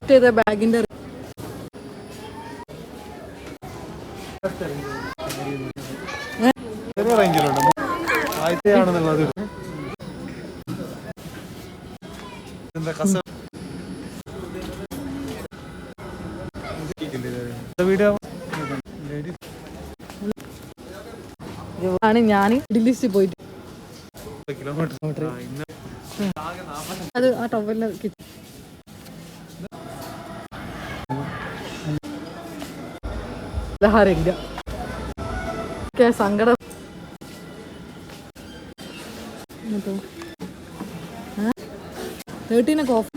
Select ചെയ്ത ബാഗിന്റെ ആണ് ഞാൻ ഡിലിസ്റ്റ് പോയിട്ട് അത് ആ ടവലിന് സങ്കടം. ഓഫ്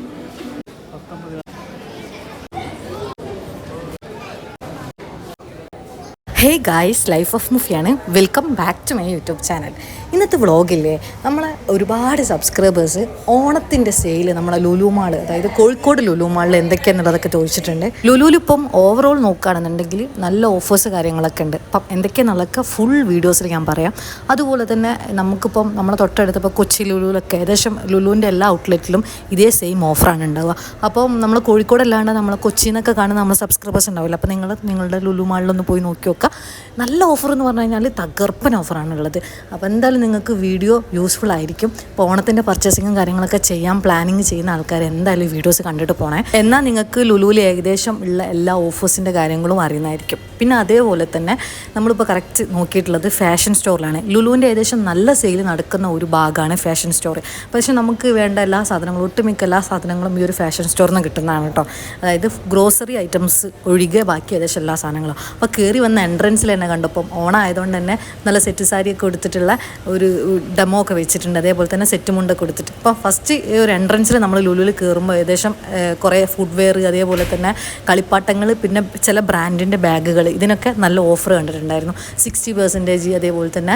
ഹേ ഗായ്സ്, ലൈഫ് ഓഫ് മുഫിയാണ്. Welcome back to my YouTube channel. ഇന്നത്തെ വ്ളോഗില്ലേ, നമ്മളെ ഒരുപാട് സബ്സ്ക്രൈബേഴ്സ് ഓണത്തിൻ്റെ സെയിൽ നമ്മളെ ലുലു മാൾ, അതായത് കോഴിക്കോട് ലുലു മാളിൽ എന്തൊക്കെയാണെന്നുള്ളതൊക്കെ ചോദിച്ചിട്ടുണ്ട്. ലുലുവിൽ ഇപ്പം ഓവറോൾ നോക്കുകയാണെന്നുണ്ടെങ്കിൽ നല്ല ഓഫേഴ്സ് കാര്യങ്ങളൊക്കെ ഉണ്ട്. അപ്പം എന്തൊക്കെയാണെന്നുള്ളതൊക്കെ ഫുൾ വീഡിയോസിൽ ഞാൻ പറയാം. അതുപോലെ തന്നെ നമുക്കിപ്പം നമ്മളെ തൊട്ടടുത്തപ്പോൾ കൊച്ചി ലുലുവിലൊക്കെ ഏകദേശം ലുലുവിൻ്റെ എല്ലാ ഔട്ട്ലെറ്റിലും ഇതേ സെയിം ഓഫറാണ് ഉണ്ടാവുക. അപ്പം നമ്മൾ കോഴിക്കോടല്ലാണ്ട് നമ്മൾ കൊച്ചിയിൽ നിന്നൊക്കെ കാണുന്ന നമ്മൾ സബ്സ്ക്രൈബേഴ്സ് ഉണ്ടാവില്ല. അപ്പോൾ നിങ്ങളുടെ ലുലു മാളിലൊന്ന് പോയി നോക്കി നോക്കുക. നല്ല ഓഫർ എന്ന് പറഞ്ഞു കഴിഞ്ഞാൽ തകർപ്പൻ ഓഫറാണുള്ളത്. അപ്പോൾ എന്തായാലും നിങ്ങൾക്ക് വീഡിയോ യൂസ്ഫുൾ ആയിരിക്കും. ഇപ്പോൾ ഓണത്തിൻ്റെ പർച്ചേസിങ്ങും കാര്യങ്ങളൊക്കെ ചെയ്യാൻ പ്ലാനിങ് ചെയ്യുന്ന ആൾക്കാർ എന്തായാലും വീഡിയോസ് കണ്ടിട്ട് പോകണേ. എന്നാൽ നിങ്ങൾക്ക് ലുലുവിൽ ഏകദേശം ഉള്ള എല്ലാ ഓഫേഴ്സിൻ്റെ കാര്യങ്ങളും അറിയുന്നതായിരിക്കും. പിന്നെ അതേപോലെ തന്നെ നമ്മളിപ്പോൾ കറക്റ്റ് നോക്കിയിട്ടുള്ളത് ഫാഷൻ സ്റ്റോറിലാണ്. ലുലുവിൻ്റെ ഏകദേശം നല്ല സെയിൽ നടക്കുന്ന ഒരു ഭാഗമാണ് ഫാഷൻ സ്റ്റോർ. പക്ഷേ നമുക്ക് വേണ്ട എല്ലാ സാധനങ്ങളും, ഒട്ടുമിക്ക എല്ലാ സാധനങ്ങളും ഈ ഒരു ഫാഷൻ സ്റ്റോറിൽ നിന്ന് കിട്ടുന്നതാണ് കേട്ടോ. അതായത് ഗ്രോസറി ഐറ്റംസ് ഒഴികെ ബാക്കി ഏകദേശം എല്ലാ സാധനങ്ങളും. അപ്പോൾ കയറി വന്ന എൻട്രൻസിൽ തന്നെ കണ്ടപ്പം ഓണം ആയതുകൊണ്ട് തന്നെ നല്ല സെറ്റ് സാരിയൊക്കെ കൊടുത്തിട്ടുള്ള ഒരു ഡെമോ ഒക്കെ വെച്ചിട്ടുണ്ട്. അതേപോലെ തന്നെ സെറ്റ് മുണ്ടൊക്കെ കൊടുത്തിട്ട് ഇപ്പോൾ ഫസ്റ്റ് ഒരു എൻട്രൻസിൽ നമ്മൾ ലുലുവിൽ കയറുമ്പോൾ ഏകദേശം കുറേ ഫുഡ് വെയർ, അതേപോലെ തന്നെ കളിപ്പാട്ടങ്ങൾ, പിന്നെ ചില ബ്രാൻഡിൻ്റെ ബാഗുകൾ, ഇതിനൊക്കെ നല്ല ഓഫർ കണ്ടിട്ടുണ്ടായിരുന്നു. 60%. അതേപോലെ തന്നെ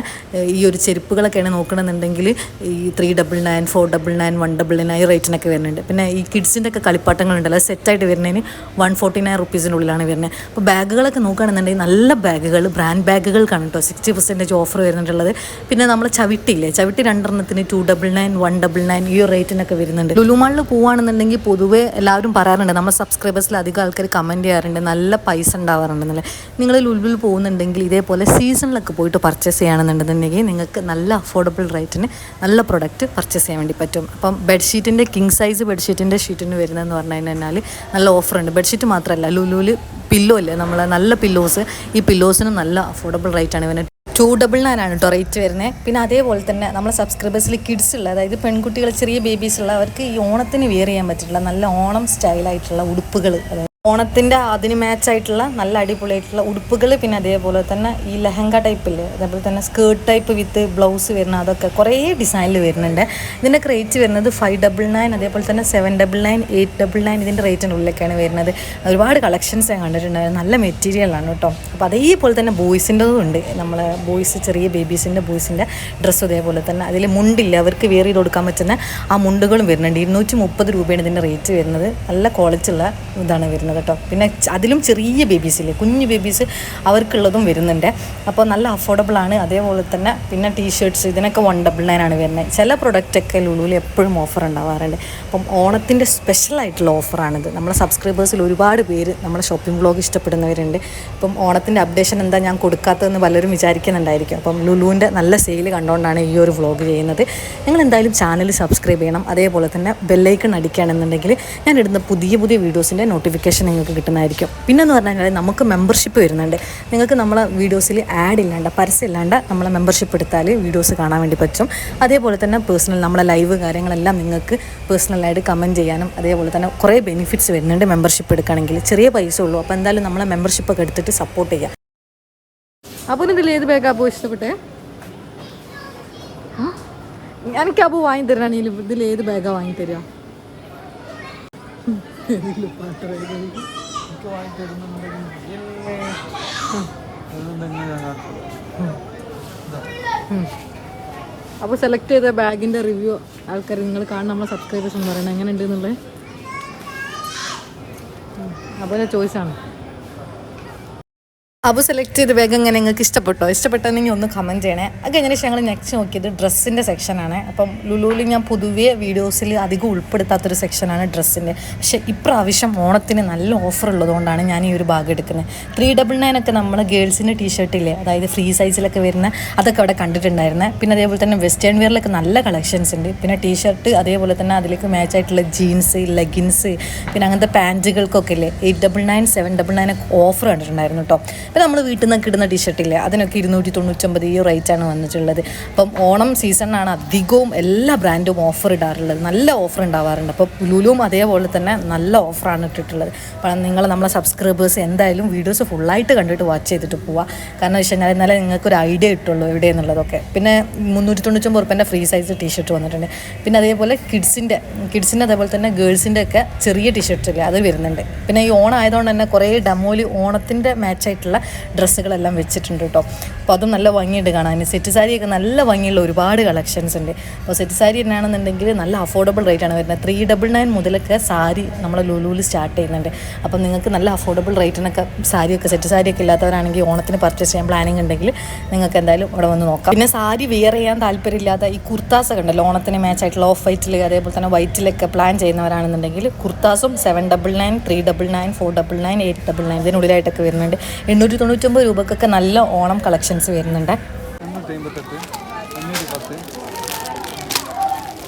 ഈ ഒരു ചെരുപ്പുകളൊക്കെയാണ് നോക്കണമെന്നുണ്ടെങ്കിൽ ഈ 399, 499, 199 ഈ റേറ്റിനൊക്കെ വരുന്നുണ്ട്. പിന്നെ ഈ കിഡ്സിൻ്റെ ഒക്കെ കളിപ്പാട്ടങ്ങളുണ്ടല്ലോ, സെറ്റായിട്ട് വരുന്നതിന് 149 റുപ്പീസിനുള്ളിലാണ് വരുന്നത്. അപ്പോൾ ബാഗുകളൊക്കെ നോക്കുകയാണെന്നുണ്ടെങ്കിൽ നല്ല ബാഗുകൾ, ബ്രാൻഡ് ബാഗുകൾക്കാണ് കേട്ടോ 60% ഓഫർ വരുന്നുണ്ടുള്ളത്. പിന്നെ നമ്മൾ ചവിട്ടിയില്ലേ, ചവിട്ടി 2 299, 199 ഈ റേറ്റിനൊക്കെ വരുന്നുണ്ട്. ലുലുമാളിൽ പോവുകയാണെന്നുണ്ടെങ്കിൽ പൊതുവേ എല്ലാവരും പറയാറുണ്ട്, നമ്മൾ സബ്സ്ക്രൈബേഴ്സിൽ അധികം ആൾക്കാർ കമൻറ്റ് ചെയ്യാറുണ്ട് നല്ല പൈസ ഉണ്ടാവാറുണ്ടെന്നല്ലേ. നിങ്ങൾ ലുലുവിൽ പോകുന്നുണ്ടെങ്കിൽ ഇതേപോലെ സീസണിലൊക്കെ പോയിട്ട് പർച്ചേസ് ചെയ്യുകയാണെന്നുണ്ടെങ്കിൽ നിങ്ങൾക്ക് നല്ല അഫോർഡബിൾ റേറ്റിന് നല്ല പ്രൊഡക്റ്റ് പർച്ചേസ് ചെയ്യാൻ വേണ്ടി പറ്റും. അപ്പം ബെഡ്ഷീറ്റിൻ്റെ കിങ് സൈസ് ബെഡ്ഷീറ്റിൻ്റെ ഷീറ്റിന് വരുന്നതെന്ന് പറഞ്ഞു കഴിഞ്ഞാൽ നല്ല ഓഫറുണ്ട്. ബെഡ്ഷീറ്റ് മാത്രമല്ല, ലുലുവിൽ പില്ലോ ഇല്ലേ, നമ്മൾ നല്ല പില്ലോസ്, ഈ പില്ലോസിനും നല്ല അഫോർഡബിൾ റേറ്റാണ് വരുന്നത്. 299 ആണ് കേട്ടോ റേറ്റ് വരുന്നത്. പിന്നെ അതേപോലെ തന്നെ നമ്മളെ സബ്സ്ക്രൈബേഴ്സിൽ കിഡ്സ് ഉള്ള, അതായത് പെൺകുട്ടികൾ, ചെറിയ ബേബീസ് ഉള്ള, അവർക്ക് ഈ ഓണത്തിന് വെയർ ചെയ്യാൻ പറ്റിയിട്ടുള്ള നല്ല ഓണം സ്റ്റൈലായിട്ടുള്ള ഉടുപ്പുകൾ, അതായത് ഓണത്തിൻ്റെ അതിന് മാച്ചായിട്ടുള്ള നല്ല അടിപൊളിയായിട്ടുള്ള ഉടുപ്പുകൾ, പിന്നെ അതേപോലെ തന്നെ ഈ ലെഹങ്ക ടൈപ്പില്ലേ, അതേപോലെ തന്നെ സ്കേർട്ട് ടൈപ്പ് വിത്ത് ബ്ലൗസ് വരുന്ന, അതൊക്കെ കുറേ ഡിസൈനിൽ വരുന്നുണ്ട്. ഇതിൻ്റെയൊക്കെ റേറ്റ് വരുന്നത് 599, അതേപോലെ തന്നെ 799, 899 ഇതിൻ്റെ റേറ്റിൻ്റെ ഉള്ളിലൊക്കെയാണ് വരുന്നത്. ഒരുപാട് കളക്ഷൻസ് ഞാൻ കണ്ടിട്ടുണ്ടായിരുന്നു. നല്ല മെറ്റീരിയലാണ് കേട്ടോ. അപ്പോൾ അതേപോലെ തന്നെ ബോയ്സിൻ്റെതും ഉണ്ട്. നമ്മളെ ബോയ്സ്, ചെറിയ ബേബീസിൻ്റെ ബോയ്സിൻ്റെ ഡ്രസ്സ് അതേപോലെ തന്നെ അതിൽ മുണ്ടില്ല, അവർക്ക് വെയർ ചെയ്ത് കൊടുക്കാൻ പറ്റുന്ന ആ മുണ്ടുകളും വരുന്നുണ്ട്. 230 രൂപയാണ് ഇതിൻ്റെ റേറ്റ് വരുന്നത്. നല്ല ക്വാളിറ്റി ഉള്ള ഇതാണ് വരുന്നത് കേട്ടോ. പിന്നെ അതിലും ചെറിയ ബേബീസില്ലേ, കുഞ്ഞു ബേബീസ്, അവർക്കുള്ളതും വരുന്നുണ്ട്. അപ്പോൾ നല്ല അഫോർഡബിൾ ആണ്. അതേപോലെ തന്നെ പിന്നെ ടീഷർട്ട്സ്, ഇതിനൊക്കെ 199 ആണ് വരുന്നത്. ചില പ്രൊഡക്റ്റൊക്കെ ലുലുവിൽ എപ്പോഴും ഓഫർ ഉണ്ടാവാറുണ്ട്. അപ്പം ഓണത്തിൻ്റെ സ്പെഷ്യലായിട്ടുള്ള ഓഫറാണിത്. നമ്മളെ സബ്സ്ക്രൈബേഴ്സിൽ ഒരുപാട് പേര് നമ്മളെ ഷോപ്പിംഗ് വ്ളോഗ് ഇഷ്ടപ്പെടുന്നവരുണ്ട്. അപ്പം ഓണത്തിൻ്റെ അപ്ഡേഷൻ എന്താ ഞാൻ കൊടുക്കാത്തതെന്ന് പലരും വിചാരിക്കുന്നുണ്ടായിരിക്കും. അപ്പം ലുലുവിൻ്റെ നല്ല സെയിൽ കണ്ടുകൊണ്ടാണ് ഈ ഒരു വ്ളോഗ് ചെയ്യുന്നത്. നിങ്ങൾ എന്തായാലും ചാനൽ സബ്സ്ക്രൈബ് ചെയ്യണം. അതേപോലെ തന്നെ ബെല്ലൈക്കൺ അടിക്കുകയാണെന്നുണ്ടെങ്കിൽ ഞാൻ ഇടുന്ന പുതിയ വീഡിയോസിൻ്റെ നോട്ടിഫിക്കേഷൻ നിങ്ങൾക്ക് കിട്ടുന്നതായിരിക്കും. പിന്നെന്ന് പറഞ്ഞു കഴിഞ്ഞാൽ നമുക്ക് മെമ്പർഷിപ്പ് വരുന്നുണ്ട്. നിങ്ങൾക്ക് നമ്മളെ വീഡിയോസിൽ ആഡ് ഇല്ലാണ്ട്, പരസ്യം ഇല്ലാണ്ട് നമ്മളെ മെമ്പർഷിപ്പ് എടുത്താൽ വീഡിയോസ് കാണാൻ വേണ്ടി പറ്റും. അതേപോലെ തന്നെ പേഴ്സണൽ നമ്മളെ ലൈവ് കാര്യങ്ങളെല്ലാം നിങ്ങൾക്ക് പേഴ്സണലായിട്ട് കമൻറ്റ് ചെയ്യാനും, അതേപോലെ തന്നെ കുറേ ബെനിഫിറ്റ്സ് വരുന്നുണ്ട് മെമ്പർഷിപ്പ് എടുക്കുകയാണെങ്കിൽ. ചെറിയ പൈസ ഉള്ളൂ. അപ്പോൾ എന്തായാലും നമ്മളെ മെമ്പർഷിപ്പൊക്കെ എടുത്തിട്ട് സപ്പോർട്ട് ചെയ്യാം. അപ്പോൾ ഇതിൽ ഏത് ബാഗ് അപ്പോൾ ഇഷ്ടപ്പെട്ടേ? എനിക്ക് അപ്പോൾ വാങ്ങി തരാണെങ്കിൽ ഇതിൽ ഏത് ബാഗാണ് വാങ്ങി തരിക? അപ്പോൾ സെലക്ട് ചെയ്ത ബാഗിൻ്റെ റിവ്യൂ ആൾക്കാർ നിങ്ങൾ കാണുന്ന നമ്മളെ സബ്സ്ക്രൈബേഴ്സ് എന്ന് പറയുന്നത് എങ്ങനെ ഉണ്ട് എന്നുള്ളത് അപ്പോൾ ചോയ്സാണ്. അപ്പോൾ സെലക്ട് ചെയ്ത് ബാഗ് എങ്ങനെ നിങ്ങൾക്ക് ഇഷ്ടപ്പെട്ടെങ്കിൽ ഒന്ന് കമൻറ്റ് ചെയ്യണേ. അത് കഴിഞ്ഞ ശേഷം ഞങ്ങൾ നെക്സ്റ്റ് നോക്കിയത് ഡ്രസ്സിൻ്റെ സെക്ഷനാണ്. അപ്പം ലുലുവിൽ ഞാൻ പൊതുവേ വീഡിയോസിൽ അധികം ഉൾപ്പെടുത്താത്തൊരു സെക്ഷനാണ് ഡ്രസ്സിൻ്റെ. പക്ഷേ ഇപ്രാവശ്യം ഓണത്തിന് നല്ല ഓഫർ ഉള്ളതുകൊണ്ടാണ് ഞാൻ ഈ ഒരു ഭാഗം എടുക്കുന്നത്. 399 ഒക്കെ നമ്മൾ ഗേൾസിൻ്റെ ടീഷർട്ടില്ലേ, അതായത് ഫ്രീ സൈസിലൊക്കെ വരുന്ന അതൊക്കെ അവിടെ കണ്ടിട്ടുണ്ടായിരുന്നത്. പിന്നെ അതേപോലെ തന്നെ വെസ്റ്റേൺ വെയറിലൊക്കെ നല്ല കളക്ഷൻസ് ഉണ്ട്. പിന്നെ ടീഷർട്ട് അതേപോലെ തന്നെ അതിലേക്ക് മാച്ചായിട്ടുള്ള ജീൻസ്, ലെഗിൻസ്, പിന്നെ അങ്ങനത്തെ പാൻറ്റുകൾക്കൊക്കെ ഇല്ലേ 899 799 ഒക്കെ ഓഫർ കണ്ടിട്ടുണ്ടായിരുന്നു കേട്ടോ. അപ്പോൾ നമ്മൾ വീട്ടിൽ നിന്നൊക്കെ ഇടുന്ന ടീഷർട്ടില്ലേ അതിനൊക്കെ 299 ഈ റേറ്റാണ് വന്നിട്ടുള്ളത്. അപ്പം ഓണം സീസണിനാണ് അധികവും എല്ലാ ബ്രാൻഡും ഓഫർ ഇടാറുള്ളത്, നല്ല ഓഫർ ഉണ്ടാവാറുണ്ട്. അപ്പോൾ ലുലുവും അതേപോലെ തന്നെ നല്ല ഓഫറാണ് ഇട്ടിട്ടുള്ളത്. അപ്പം നിങ്ങൾ നമ്മളെ സബ്സ്ക്രൈബേഴ്സ് എന്തായാലും വീഡിയോസ് ഫുള്ളായിട്ട് കണ്ടിട്ട് വാച്ച് ചെയ്തിട്ട് പോവുക. കാരണം വെച്ച് കഴിഞ്ഞാൽ എന്നാലേ നിങ്ങൾക്കൊരു ഐഡിയ കിട്ടുള്ളൂ എവിടെയെന്നുള്ളതൊക്കെ. പിന്നെ 399 റുപ്യേൻ്റെ ഫ്രീ സൈസ് ടീഷർട്ട് വന്നിട്ടുണ്ട്. പിന്നെ അതേപോലെ കിഡ്സിൻ്റെ അതേപോലെ തന്നെ ഗേൾസിൻ്റെ ഒക്കെ ചെറിയ ടീഷർട്ടില്ലേ അത് വരുന്നുണ്ട്. പിന്നെ ഈ ഓണം ആയതുകൊണ്ട് തന്നെ കുറേ ഡെമോയിൽ ഓണത്തിൻ്റെ മാച്ചായിട്ടുള്ള ഡ്രസ്സുകളെല്ലാം വെച്ചിട്ടുണ്ട് കേട്ടോ. അപ്പോൾ അതും നല്ല ഭംഗിയുണ്ട് കാണാൻ. സെറ്റ് സാരിയൊക്കെ നല്ല ഭംഗിയുള്ള ഒരുപാട് കളക്ഷൻസ് ഉണ്ട്. അപ്പോൾ സെറ്റ് സാരി എന്നാണെന്നുണ്ടെങ്കിൽ നല്ല അഫോർഡബിൾ റേറ്റാണ് വരുന്നത്. 399 മുതലൊക്കെ സാരി നമ്മൾ ലുലുവിൽ സ്റ്റാർട്ട് ചെയ്യുന്നുണ്ട്. അപ്പം നിങ്ങൾക്ക് നല്ല അഫോർഡബിൾ റേറ്റിനൊക്കെ സാരിയൊക്കെ സെറ്റ് സാരിയൊക്കെ ഇല്ലാത്തവരാണെങ്കിൽ ഓണത്തിന് പർച്ചേസ് ചെയ്യാൻ പ്ലാനിങ് ഉണ്ടെങ്കിൽ നിങ്ങൾക്ക് എന്തായാലും ഇവിടെ വന്ന് നോക്കാം. പിന്നെ സാരി വെയർ ചെയ്യാൻ താല്പര്യമില്ലാത്ത ഈ കുർത്താസൊക്കെ ഉണ്ടല്ലോ ഓണത്തിന് മാച്ചായിട്ടുള്ള ഓഫ് വൈറ്റിൽ അതേപോലെ തന്നെ വൈറ്റിലൊക്കെ പ്ലാൻ ചെയ്യുന്നവരാണെന്നുണ്ടെങ്കിൽ കുർത്താസും 799 399 499 899 ഇതിനുള്ളിലായിട്ടൊക്കെ വരുന്നുണ്ട്. 899 രൂപക്കൊക്കെ നല്ല ഓണം കളക്ഷൻസ് വരുന്നുണ്ട്. 858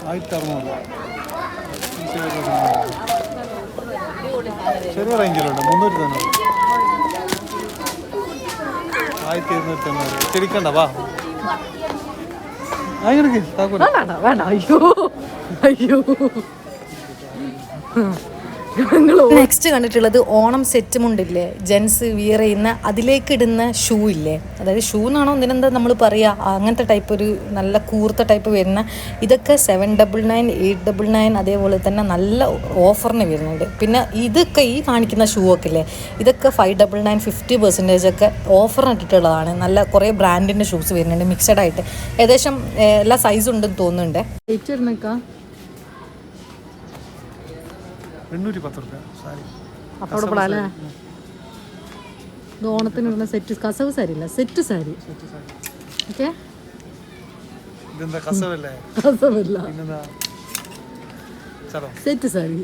510 1600 ചെറിയ റേഞ്ചിലുണ്ട് 300 തന്നെ 1290 ചെടിക്കണ്ട വാ അങ്ങനെ വേണ്ട അയ്യോ അയ്യോ. നെക്സ്റ്റ് കണ്ടിട്ടുള്ളത് ഓണം സെറ്റ് മുണ്ടില്ലേ ജെൻസ് വിയർ ചെയ്യുന്ന അതിലേക്ക് ഇടുന്ന ഷൂ ഇല്ലേ, അതായത് ഷൂ എന്നാണോ ഇതിനെന്താ നമ്മൾ പറയുക, അങ്ങനത്തെ ടൈപ്പ് ഒരു നല്ല കൂർത്ത ടൈപ്പ് വരുന്ന ഇതൊക്കെ 799 899 അതേപോലെ തന്നെ നല്ല ഓഫറിന് വരുന്നുണ്ട്. പിന്നെ ഇതൊക്കെ ഈ കാണിക്കുന്ന ഷൂ ഒക്കെ ഇല്ലേ ഇതൊക്കെ 599 50% ഒക്കെ ഓഫറിന് ഇട്ടിട്ടുള്ളതാണ്. നല്ല കുറേ ബ്രാൻഡിൻ്റെ ഷൂസ് വരുന്നുണ്ട് മിക്സഡ് ആയിട്ട്. ഏകദേശം എല്ലാ സൈസും ഉണ്ടെന്ന് തോന്നുന്നുണ്ട്. 810 രൂപ സാരി അഫോർഡബിൾ അല്ലേ? ഇത് ഓണത്തിന് വരുന്ന സെറ്റ് കസവ് സാരി ഇല്ല സെറ്റ് സാരി. ഓക്കെ ഇതെന്താ കസവല്ലേ? കസവല്ല പിന്നെന്താ സെറ്റ് സാരി.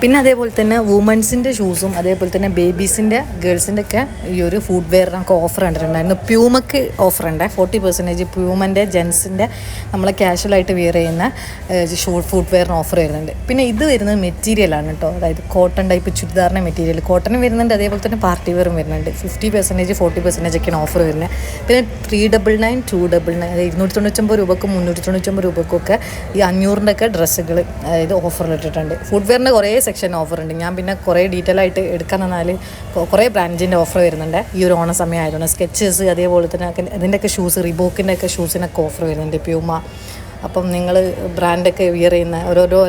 പിന്നെ അതേപോലെ തന്നെ വുമൻസിൻ്റെ ഷൂസും അതേപോലെ തന്നെ ബേബീസിൻ്റെ ഗേൾസിൻ്റെ ഒക്കെ ഈ ഒരു ഫുഡ് വെയറിനൊക്കെ ഓഫർ കണ്ടിട്ടുണ്ടായിരുന്നു. പ്യൂമക്ക് ഓഫറുണ്ട് 40%. പ്യൂമൻ്റെ ജെൻസിൻ്റെ നമ്മളെ കാഷ്വലായിട്ട് വെയർ ചെയ്യുന്ന ഫുഡ് വെയറിന് ഓഫർ വരുന്നുണ്ട്. പിന്നെ ഇത് വരുന്നത് മെറ്റീരിയലാണ് കേട്ടോ, അതായത് കോട്ടൺ ടൈപ്പ് ചുരിദാറിൻ്റെ മെറ്റീരിയൽ കോട്ടനും വരുന്നുണ്ട് അതേപോലെ തന്നെ പാർട്ടി വെയറും വരുന്നുണ്ട്. 50% 40% ഒക്കെയാണ് ഓഫർ വരുന്നത്. പിന്നെ 399 299 അതായത് 299 രൂപക്കും 399 രൂപക്കൊക്കെ ഈ 500 ഒക്കെ ഡ്രസ്സുകൾ അതായത് ഓഫറിലിട്ടിട്ടുണ്ട്. ഫുഡ് വെയറിൻ്റെ കുറേ സെക്ഷൻ ഓഫർ ഉണ്ട്. ഞാൻ പിന്നെ കുറേ ഡീറ്റെയിൽ ആയിട്ട് എടുക്കാൻ തന്നാൽ കുറേ ബ്രാൻഡിൻ്റെ ഓഫർ വരുന്നുണ്ട് ഈ ഒരു ഓണ സമയം ആയതുകൊണ്ട്. സ്കെച്ചേഴ്സ് അതേപോലെ തന്നെ ഇതിൻ്റെയൊക്കെ ഷൂസ് റീബോക്കിൻ്റെ ഒക്കെ ഷൂസിനൊക്കെ ഓഫർ വരുന്നുണ്ട്. പ്യൂമ അപ്പം നിങ്ങൾ ബ്രാൻഡൊക്കെ വിയർ ചെയ്യുന്ന ഓരോരോ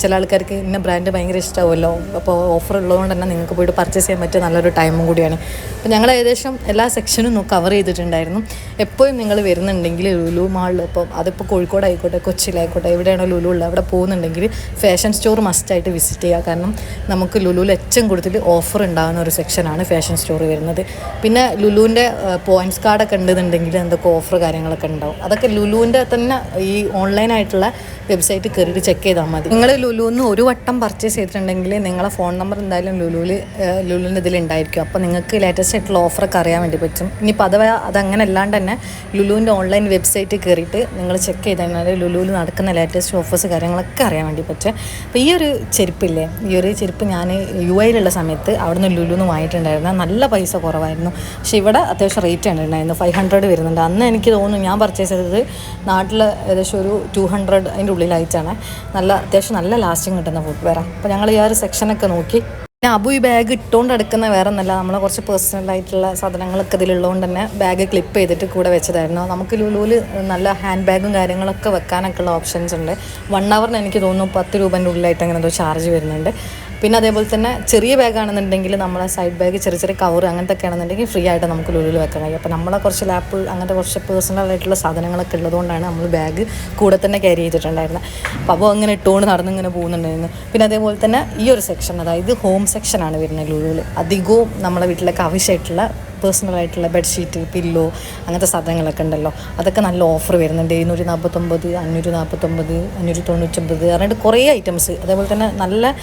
ചില ആൾക്കാർക്ക് ഇന്ന ബ്രാൻഡ് ഭയങ്കര ഇഷ്ടമാവുമല്ലോ. അപ്പോൾ ഓഫർ ഉള്ളതുകൊണ്ട് തന്നെ നിങ്ങൾക്ക് പോയിട്ട് പർച്ചേസ് ചെയ്യാൻ പറ്റിയ നല്ലൊരു ടൈമും കൂടിയാണ്. അപ്പോൾ ഞങ്ങൾ ഏകദേശം എല്ലാ സെക്ഷനും കവർ ചെയ്തിട്ടുണ്ടായിരുന്നു. എപ്പോഴും നിങ്ങൾ വരുന്നുണ്ടെങ്കിൽ ലുലു മാളിൽ അതിപ്പോൾ കോഴിക്കോടായിക്കോട്ടെ കൊച്ചിയിലായിക്കോട്ടെ എവിടെയാണോ ലുലു ഉള്ളത് അവിടെ പോകുന്നുണ്ടെങ്കിൽ ഫാഷൻ സ്റ്റോർ മസ്റ്റായിട്ട് വിസിറ്റ് ചെയ്യുക. കാരണം നമുക്ക് ലുലുവിൽ ഏറ്റവും കൂടുതൽ ഓഫർ ഉണ്ടാകുന്ന ഒരു സെക്ഷനാണ് ഫാഷൻ സ്റ്റോർ വരുന്നത്. പിന്നെ ലുലുവിൻ്റെ പോയിൻറ്റ്സ് കാർഡൊക്കെ ഉണ്ടെന്നുണ്ടെങ്കിൽ എന്തൊക്കെ ഓഫർ കാര്യങ്ങളൊക്കെ ഉണ്ടാവും. അതൊക്കെ ലുലുവിൻ്റെ തന്നെ ഈ ഓൺലൈനായിട്ടുള്ള വെബ്സൈറ്റ് കയറിയിട്ട് ചെക്ക് ചെയ്താൽ മതി. നിങ്ങൾ ലുലുന്ന് ഒരു വട്ടം പർച്ചേസ് ചെയ്തിട്ടുണ്ടെങ്കിൽ നിങ്ങളെ ഫോൺ നമ്പർ എന്തായാലും ലുലുവിൻ്റെ ഇതിലുണ്ടായിരിക്കും. അപ്പോൾ നിങ്ങൾക്ക് ലേറ്റസ്റ്റ് ആയിട്ടുള്ള ഓഫറൊക്കെ അറിയാൻ വേണ്ടി പറ്റും. ഇനിയിപ്പോൾ അഥവാ അതങ്ങനെ അല്ലാണ്ട് തന്നെ ലുലുവിൻ്റെ ഓൺലൈൻ വെബ്സൈറ്റ് കയറിയിട്ട് നിങ്ങൾ ചെക്ക് ചെയ്ത് കഴിഞ്ഞാൽ ലുലുവിൽ നടക്കുന്ന ലേറ്റസ്റ്റ് ഓഫേഴ്സ് കാര്യങ്ങളൊക്കെ അറിയാൻ വേണ്ടി പറ്റും. അപ്പോൾ ഈ ഒരു ചെരുപ്പില്ലേ ഈ ഒരു ചെരുപ്പ് ഞാൻ UAE സമയത്ത് അവിടുന്ന് ലുലുന്ന് വാങ്ങിയിട്ടുണ്ടായിരുന്നു. നല്ല പൈസ കുറവായിരുന്നു. പക്ഷേ ഇവിടെ അത്യാവശ്യം റേറ്റ് ഉണ്ടായിരുന്നു 500 വരുന്നുണ്ട്. അന്ന് എനിക്ക് തോന്നുന്നു ഞാൻ പർച്ചേസ് ചെയ്തത് നാട്ടിൽ ഏകദേശം ഒരു 200 അതിൻ്റെ ഉള്ളിലായിട്ടാണ്. അത്യാവശ്യം നല്ല ലാസ്റ്റിങ് കിട്ടുന്ന ഫുഡ് വെയറാണ്. അപ്പോൾ ഞങ്ങൾ ഈ ഒരു സെക്ഷനൊക്കെ നോക്കി. പിന്നെ അബു ഈ ബാഗ് ഇട്ടുകൊണ്ട് എടുക്കുന്ന വേറെ ഒന്നല്ല, നമ്മളെ കുറച്ച് പേഴ്സണലായിട്ടുള്ള സാധനങ്ങളൊക്കെ ഇതിലുള്ളതുകൊണ്ട് തന്നെ ബാഗ് ക്ലിപ്പ് ചെയ്തിട്ട് കൂടെ വെച്ചതായിരുന്നു. നമുക്ക് ലുലുവിൽ നല്ല ഹാൻഡ് ബാഗും കാര്യങ്ങളൊക്കെ വെക്കാനൊക്കെ ഉള്ള ഓപ്ഷൻസ് ഉണ്ട്. 1 ഹവറിന് എനിക്ക് തോന്നുന്നു 10 രൂപേൻ്റെ ഉള്ളിലായിട്ട് അങ്ങനെ എന്തോ ചാർജ് വരുന്നുണ്ട്. പിന്നെ അതേപോലെ തന്നെ ചെറിയ ബാഗാണെന്നുണ്ടെങ്കിൽ നമ്മളെ സൈഡ് ബാഗ് ചെറിയ ചെറിയ കവർ അങ്ങനത്തെ ഒക്കെ ആണെന്നുണ്ടെങ്കിൽ ഫ്രീ ആയിട്ട് നമുക്ക് ലുലുവിൽ വെക്കാൻ കഴിയും. അപ്പോൾ നമ്മളെ കുറച്ച് ലാപ്പ് അങ്ങനത്തെ കുറച്ച് പേഴ്സണൽ ആയിട്ടുള്ള സാധനങ്ങളൊക്കെ ഉള്ളതുകൊണ്ടാണ് നമ്മൾ ബാഗ് കൂടെ തന്നെ ക്യാരി ചെയ്തിട്ടുണ്ടായിരുന്നത്. അപ്പോൾ അങ്ങനെ ഇട്ടുകൊണ്ട് നടന്നിങ്ങനെ പോകുന്നുണ്ടായിരുന്നു. പിന്നെ അതേപോലെ തന്നെ ഈ ഒരു സെക്ഷൻ, അതായത് ഹോം സെക്ഷനാണ് വരുന്നത് ലുലുവിൽ. അധികവും നമ്മളെ വീട്ടിലൊക്കെ ആവശ്യമായിട്ടുള്ള പേഴ്സണലായിട്ടുള്ള ബെഡ്ഷീറ്റ്, പില്ലോ അങ്ങനത്തെ സാധനങ്ങളൊക്കെ ഉണ്ടല്ലോ, അതൊക്കെ നല്ല ഓഫർ വരുന്നുണ്ട്. 749, 549, 599 പറഞ്ഞിട്ട് കുറേ ഐറ്റംസ്. അതേപോലെ തന്നെ നല്ല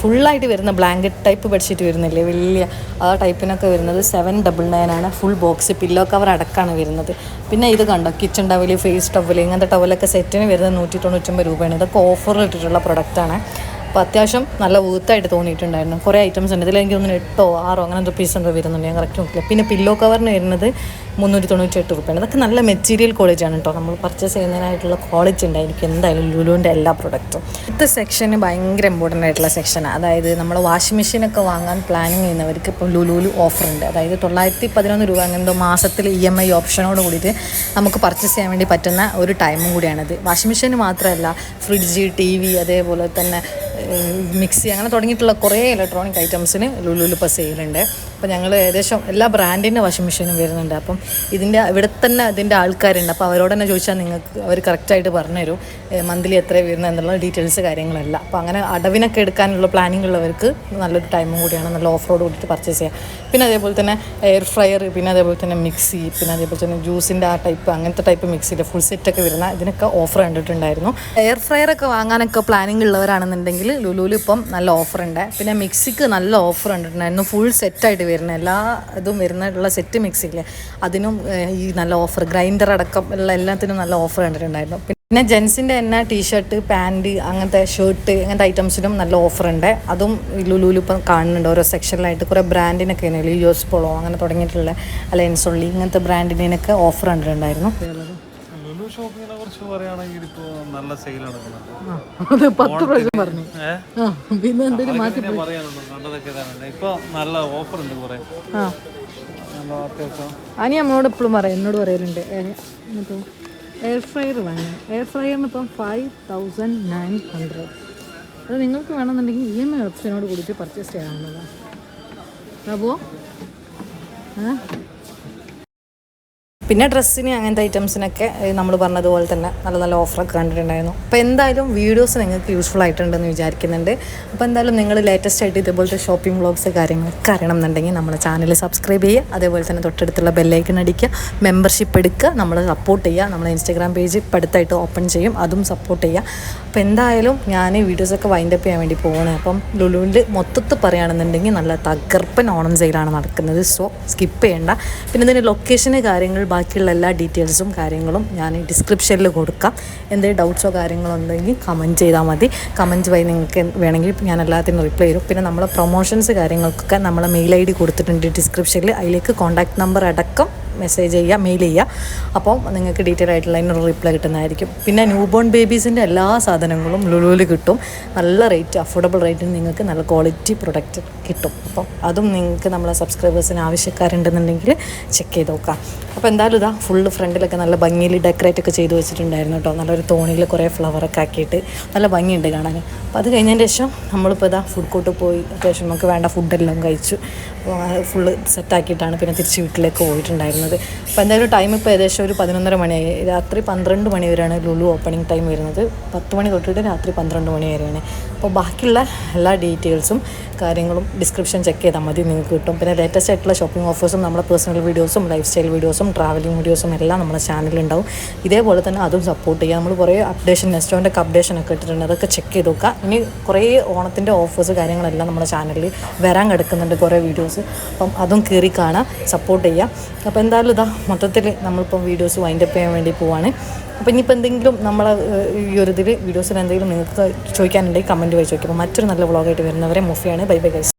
ഫുള്ളായിട്ട് വരുന്ന ബ്ലാങ്കറ്റ് ടൈപ്പ് ബെഡ്ഷീറ്റ് വരുന്നില്ലേ, വലിയ ആ ടൈപ്പിനൊക്കെ വരുന്നത് 799 ആണ്. ഫുൾ ബോക്സ് പില്ലോ കവർ അടക്കമാണ് വരുന്നത്. പിന്നെ ഇത് കണ്ടോ, കിച്ചൺ ടവൽ, ഫേസ് ടവൽ, ഇങ്ങനത്തെ ടവലൊക്കെ സെറ്റിന് വരുന്നത് 199 രൂപയാണ്. ഇതൊക്കെ ഓഫറിൽ ഇട്ടിട്ടുള്ള പ്രൊഡക്റ്റാണ്. അപ്പോൾ അത്യാവശ്യം നല്ല വൂത്തായിട്ട് തോന്നിയിട്ടുണ്ടായിരുന്നു. കുറേ ഐറ്റംസ് ഉണ്ട്. ഇതിലെങ്കിൽ 8 or 6 അങ്ങനെ എന്തോ പീസ് എന്തോ വരുന്നുണ്ട്, ഞാൻ കറക്റ്റ് നോക്കില്ല. പിന്നെ പില്ലോ കവറിന് വരുന്നത് 398 രൂപയാണ്. അതൊക്കെ നല്ല മെറ്റീരിയൽ ക്വാളിറ്റിയാണ് കേട്ടോ. നമ്മൾ പർച്ചേസ് ചെയ്യുന്നതിനായിട്ടുള്ള ക്വാളിറ്റി ഉണ്ടായിരിക്കും എന്തായാലും ലുലുവിൻ്റെ എല്ലാ പ്രൊഡക്റ്റും. ഇത്തെ സെക്ഷന് ഭയങ്കര ഇമ്പോർട്ടൻ്റ് ആയിട്ടുള്ള സെക്ഷനാണ്. അതായത് നമ്മൾ വാഷിംഗ് മെഷീനൊക്കെ വാങ്ങാൻ പ്ലാനിങ് ചെയ്യുന്നവർക്ക് ഇപ്പോൾ ലുലുവിൽ ഓഫറുണ്ട്. അതായത് 911 രൂപ അങ്ങനത്തെ മാസത്തിൽ EMI ഓപ്ഷനോട് കൂടിയിട്ട് നമുക്ക് പർച്ചേസ് ചെയ്യാൻ വേണ്ടി പറ്റുന്ന ഒരു ടൈമും കൂടിയാണിത്. വാഷിംഗ് മെഷീൻ മാത്രമല്ല, ഫ്രിഡ്ജ്, TV, അതേപോലെ തന്നെ മിക്സി അങ്ങനെ തുടങ്ങിയിട്ടുള്ള കുറേ ഇലക്ട്രോണിക് ഐറ്റംസിന് ലുലുവിൽ ഇപ്പോൾ സെയിലുണ്ട്. അപ്പോൾ ഞങ്ങൾ ഏകദേശം എല്ലാ ബ്രാൻഡിൻ്റെ വാഷിംഗ് മെഷീനും വരുന്നുണ്ട്. അപ്പം ഇവിടെ തന്നെ ഇതിൻ്റെ ആൾക്കാരുണ്ട്. അപ്പോൾ അവരോട് തന്നെ ചോദിച്ചാൽ നിങ്ങൾക്ക് അവർ കറക്റ്റായിട്ട് പറഞ്ഞുതരും മന്ത്ലി എത്ര വരുന്നത് എന്നുള്ള ഡീറ്റെയിൽസ് കാര്യങ്ങളെല്ലാം. അപ്പോൾ അങ്ങനെ അടവിനൊക്കെ എടുക്കാനുള്ള പ്ലാനിങ് ഉള്ളവർക്ക് നല്ലൊരു ടൈമും കൂടിയാണ്, നല്ല ഓഫറോട് കൂടിയിട്ട് പർച്ചേസ് ചെയ്യാം. പിന്നെ അതേപോലെ തന്നെ എയർ ഫ്രയർ, പിന്നെ അതേപോലെ തന്നെ മിക്സി, പിന്നെ അതേപോലെ തന്നെ ജ്യൂസിൻ്റെ ആ ടൈപ്പ് അങ്ങനത്തെ ടൈപ്പ് മിക്സിയുടെ ഫുൾ സെറ്റൊക്കെ വരുന്ന ഇതിനൊക്കെ ഓഫർ കണ്ടിട്ടുണ്ടായിരുന്നു. എയർ ഫ്രയറൊക്കെ വാങ്ങാനൊക്കെ പ്ലാനിങ് ഉള്ളവരാണെന്നുണ്ടെങ്കിൽ ലുലുവിൽ ഇപ്പം നല്ല ഓഫറുണ്ട്. പിന്നെ മിക്സിക്ക് നല്ല ഓഫർ കണ്ടിട്ടുണ്ടായിരുന്നു. ഫുൾ സെറ്റായിട്ട് വരുന്ന എല്ലാ ഇതും വരുന്നുള്ള സെറ്റ് മിക്സിയില്ലേ, അതിനും ഈ നല്ല ഓഫർ, ഗ്രൈൻഡർ അടക്കം ഉള്ള എല്ലാത്തിനും നല്ല ഓഫർ കണ്ടിട്ടുണ്ടായിരുന്നു. പിന്നെ ജെൻസിൻ്റെ തന്നെ ടീഷർട്ട്, പാൻറ്റ്, അങ്ങനത്തെ ഷർട്ട്, അങ്ങനത്തെ ഐറ്റംസിനും നല്ല ഓഫറുണ്ട്. അതും ലുലുവിൽ ഇപ്പം കാണുന്നുണ്ട് ഓരോ സെക്ഷനിലായിട്ട്. കുറേ ബ്രാൻഡിനൊക്കെ ലിയോസ് പോളോ അങ്ങനെ തുടങ്ങിയിട്ടുള്ള അലയൻസൊള്ളി ഇങ്ങനത്തെ ബ്രാൻഡിനൊക്കെ ഓഫർ കണ്ടിട്ടുണ്ടായിരുന്നു. ലുലു ഷോപ്പിങ്ങിനെ കുറിച്ച് പറയുകയാണെങ്കിൽ ഇപ്പോൾ നല്ല സെയിൽ നടക്കുന്നുണ്ട്. അത് 10 പ്രാവശ്യം പറഞ്ഞു. പിന്നെ എന്തെങ്കിലും മാറ്റി പറയാനുള്ളൂ, കണ്ടതൊക്കെ തന്നെ ഇപ്പോൾ നല്ല ഓഫർ ഉണ്ട് കുറേ. നല്ല അത്യാവശ്യം അനി അമ്മയോട് എപ്പോഴും പറയാം, എന്നോട് പറയലുണ്ട് ഇപ്പോൾ എയർ ഫ്രയർ വാങ്ങി. എയർ ഫ്രയറിന് ഇപ്പം 5900. അത് നിങ്ങൾക്ക് വേണമെന്നുണ്ടെങ്കിൽ EMI ഓപ്ഷനോട് കൂടിയിട്ട് പർച്ചേസ് ചെയ്യാവുന്നതാണ്. അപ്പോൾ പിന്നെ ഡ്രസ്സിന് അങ്ങനത്തെ ഐറ്റംസിനൊക്കെ നമ്മൾ പറഞ്ഞതുപോലെ തന്നെ നല്ല നല്ല ഓഫറൊക്കെ കണ്ടിട്ടുണ്ടായിരുന്നു. അപ്പോൾ എന്തായാലും വീഡിയോസ് നിങ്ങൾക്ക് യൂസ്ഫുൾ ആയിട്ടുണ്ടെന്ന് വിചാരിക്കുന്നുണ്ട്. അപ്പോൾ എന്തായാലും നിങ്ങൾ ലേറ്റസ്റ്റ് ആയിട്ട് ഇതുപോലത്തെ ഷോപ്പിംഗ് വ്ളോഗ്സ് കാര്യങ്ങളൊക്കെ അറിയണമെന്നുണ്ടെങ്കിൽ നമ്മുടെ ചാനൽ സബ്സ്ക്രൈബ് ചെയ്യുക. അതേപോലെ തന്നെ തൊട്ടടുത്തുള്ള ബെല്ലൈക്കൺ അടിക്കുക, മെമ്പർഷിപ്പ് എടുക്കുക, നമ്മൾ സപ്പോർട്ട് ചെയ്യുക. നമ്മൾ ഇൻസ്റ്റാഗ്രാം പേജ് ഇപ്പോൾ അടുത്തായിട്ട് ഓപ്പൺ ചെയ്യും, അതും സപ്പോർട്ട് ചെയ്യുക. അപ്പോൾ എന്തായാലും ഞാൻ വീഡിയോസൊക്കെ വൈൻഡപ്പ് ചെയ്യാൻ വേണ്ടി പോകുന്നത്. അപ്പം ലുലുവിൻ്റെ മൊത്തത്തിൽ പറയുകയാണെന്നുണ്ടെങ്കിൽ നല്ല തകർപ്പൻ ഓണം സെയിലാണ് നടക്കുന്നത്. സോ സ്കിപ്പ് ചെയ്യേണ്ട. പിന്നെ ഇതിൻ്റെ ലൊക്കേഷന് കാര്യങ്ങൾ ബാക്കിയുള്ള എല്ലാ ഡീറ്റെയിൽസും കാര്യങ്ങളും ഞാൻ ഡിസ്ക്രിപ്ഷനിൽ കൊടുക്കാം. എന്തെങ്കിലും ഡൗട്ട്സോ കാര്യങ്ങളോ ഉണ്ടെങ്കിൽ കമൻറ്റ് ചെയ്താൽ മതി. കമൻറ്റ് വഴി നിങ്ങൾക്ക് വേണമെങ്കിൽ ഞാൻ എല്ലാത്തിനും റിപ്ലൈ തരും. പിന്നെ നമ്മളെ പ്രൊമോഷൻസ് കാര്യങ്ങൾക്കൊക്കെ നമ്മളെ മെയിൽ ID കൊടുത്തിട്ടുണ്ട് ഡിസ്ക്രിപ്ഷനിൽ. അതിലേക്ക് കോൺടാക്ട് നമ്പർ അടക്കം മെസ്സേജ് ചെയ്യുക, മെയിൽ ചെയ്യുക. അപ്പോൾ നിങ്ങൾക്ക് ഡീറ്റെയിൽ ആയിട്ടുള്ള അതിനൊരു റിപ്ലൈ കിട്ടുന്നതായിരിക്കും. പിന്നെ ന്യൂ ബോൺ ബേബീസിൻ്റെ എല്ലാ സാധനങ്ങളും ലുലുവിൽ കിട്ടും. നല്ല റേറ്റ്, അഫോർഡബിൾ റേറ്റിന് നിങ്ങൾക്ക് നല്ല ക്വാളിറ്റി പ്രൊഡക്റ്റ് കിട്ടും. അപ്പം അതും നിങ്ങൾക്ക് നമ്മളെ സബ്സ്ക്രൈബേഴ്സിന് ആവശ്യക്കാരുണ്ടെന്നുണ്ടെങ്കിൽ ചെക്ക് ചെയ്ത് നോക്കാം. അപ്പോൾ എന്തായാലും ഇതാ ഫുള്ള് ഫ്രണ്ടിലൊക്കെ നല്ല ഭംഗിയിൽ ഡെക്കറേറ്റ് ഒക്കെ ചെയ്ത് വെച്ചിട്ടുണ്ടായിരുന്നു കേട്ടോ. നല്ലൊരു തോണിയിൽ കുറേ ഫ്ലവറൊക്കെ ആക്കിയിട്ട് നല്ല ഭംഗിയുണ്ട് കാണാൻ. അപ്പോൾ അത് കഴിഞ്ഞതിന് ശേഷം നമ്മളിപ്പോൾ ഇതാ ഫുഡ് കോർട്ട് പോയി അത്യാവശ്യം നമുക്ക് വേണ്ട ഫുഡെല്ലാം കഴിച്ചു. ഫുള്ള് സെറ്റാക്കിയിട്ടാണ് പിന്നെ തിരിച്ച് വീട്ടിലേക്ക് പോയിട്ടുണ്ടായിരുന്നത്. അപ്പോൾ എന്തായാലും ടൈം ഇപ്പോൾ ഏകദേശം ഒരു 11:30 മണിയായി. രാത്രി 12 മണി വരെയാണ് ലുലു ഓപ്പണിംഗ് ടൈം വരുന്നത്. 10 മണി തൊട്ടിട്ട് രാത്രി 12 മണി വരെയാണ്. അപ്പോൾ ബാക്കിയുള്ള എല്ലാ ഡീറ്റെയിൽസും കാര്യങ്ങളും ഡിസ്ക്രിപ്ഷൻ ചെക്ക് ചെയ്താൽ മതി, നിങ്ങൾക്ക് കിട്ടും. പിന്നെ ലേറ്റസ്റ്റ് ആയിട്ടുള്ള ഷോപ്പിംഗ് ഓഫേഴ്സും നമ്മുടെ പേഴ്സണൽ വീഡിയോസും ലൈഫ് സ്റ്റൈൽ വീഡിയോസും ട്രാവലിംഗ് വീഡിയോസും എല്ലാം നമ്മുടെ ചാനലിലുണ്ടാവും. ഇതേപോലെ തന്നെ അതും സപ്പോർട്ട് ചെയ്യുക. നമ്മൾ കുറേ അപ്ഡേഷൻ, നെസ്റ്റോൻ്റെ ഒക്കെ അപ്ഡേഷൻ ഒക്കെ ഇട്ടിട്ടുണ്ട്, അതൊക്കെ ചെക്ക് ചെയ്ത് നോക്കുക. ഇനി കുറേ ഓണത്തിൻ്റെ ഓഫേഴ്സ് കാര്യങ്ങളെല്ലാം നമ്മുടെ ചാനലിൽ വരാൻ കിടക്കുന്നുണ്ട്, കുറേ വീഡിയോസ്. അപ്പം അതും കയറി കാണാം, സപ്പോർട്ട് ചെയ്യുക. അപ്പോൾ എന്തായാലും ഇതാ മൊത്തത്തിൽ നമ്മളിപ്പം വീഡിയോസ് വൈൻഡപ്പ് ചെയ്യാൻ വേണ്ടി പോവാണ്. അപ്പോൾ ഇനിയിപ്പോൾ എന്തെങ്കിലും നമ്മളെ ഈ ഒരു ഇതിൽ വീഡിയോസിൽ എന്തെങ്കിലും നിങ്ങൾക്ക് ചോദിക്കാനുണ്ടെങ്കിൽ കമൻറ്റ് വഴി ചോദിക്കും. അപ്പോൾ മറ്റൊരു നല്ല വ്ളോഗായിട്ട് വരുന്നവരെ മുഫിയാണ്. Bye bye guys.